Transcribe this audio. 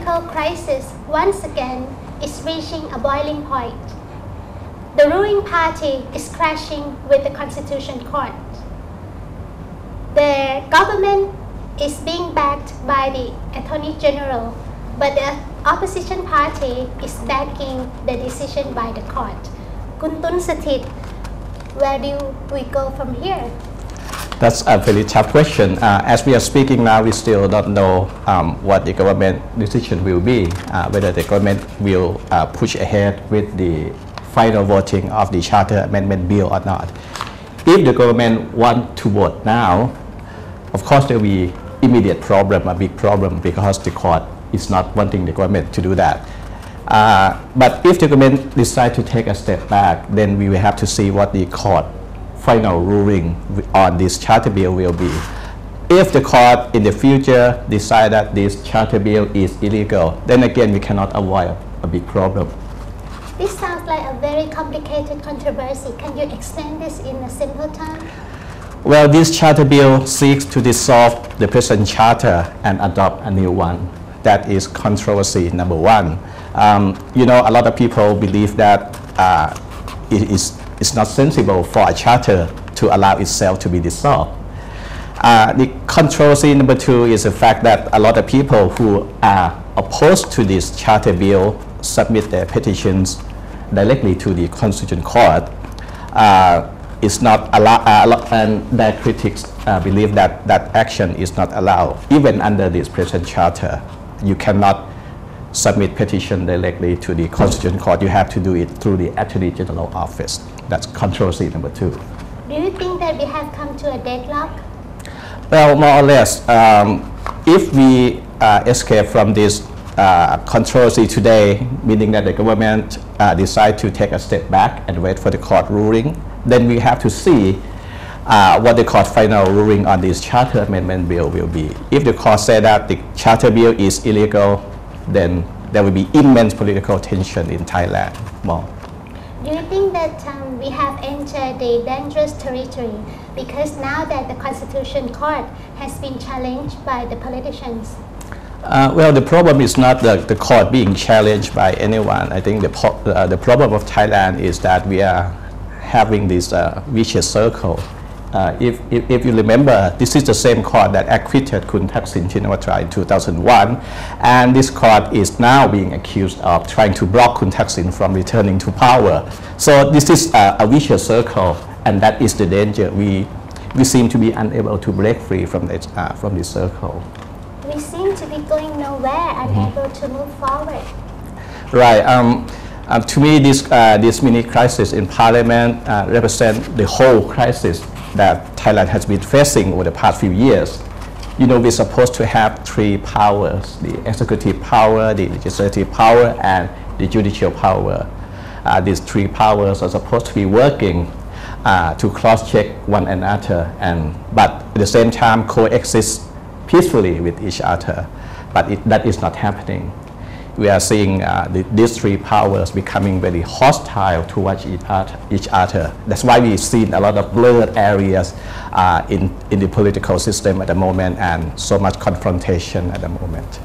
political crisis once again is reaching a boiling point. The ruling party is crashing with the Constitution Court. The government is being backed by the Attorney General, but the opposition party is backing the decision by the court. Kuntun Satit, where do we go from here? That's a very tough question. As we are speaking now, we still don't know what the government decision will be, whether the government will push ahead with the final voting of the Charter Amendment Bill or not. If the government wants to vote now, of course there will be immediate problem, a big problem, because the court is not wanting the government to do that. But if the government decides to take a step back, then we will have to see what the court final ruling on this charter bill will be. If the court in the future decide that this charter bill is illegal, then again we cannot avoid a big problem. This sounds like a very complicated controversy. Can you explain this in a simple term? Well, this charter bill seeks to dissolve the present charter and adopt a new one. That is controversy number one. You know, a lot of people believe that it's not sensible for a charter to allow itself to be dissolved. The controversy number two is the fact that a lot of people who are opposed to this charter bill submit their petitions directly to the Constitutional Court. It's not allowed, and their critics believe that that action is not allowed. Even under this present charter, you cannot submit petition directly to the Constitutional Court. You have to do it through the Attorney General office. That's controversy number two. Do you think that we have come to a deadlock? Well, more or less. If we escape from this controversy today, meaning that the government decide to take a step back and wait for the court ruling, then we have to see what the court final ruling on this charter amendment bill will be. If the court say that the charter bill is illegal, then there will be immense political tension in Thailand. More. Do you think that we have entered the dangerous territory because now that the Constitution Court has been challenged by the politicians? Well, the problem is not the court being challenged by anyone. I think the problem of Thailand is that we are having this vicious circle. If you remember, this is the same court that acquitted Kun Thaksin Shinawatra in 2001, and this court is now being accused of trying to block Kun Thaksin from returning to power. So this is a vicious circle, and that is the danger. We seem to be unable to break free from this circle. We seem to be going nowhere, unable to move forward. Right. To me, this mini crisis in Parliament represents the whole crisis that Thailand has been facing over the past few years. You know, we're supposed to have three powers: the executive power, the legislative power, and the judicial power. These three powers are supposed to be working to cross-check one another, but at the same time coexist peacefully with each other. But that is not happening. We are seeing these three powers becoming very hostile towards each other. That's why we've seen a lot of blurred areas in the political system at the moment, and so much confrontation at the moment.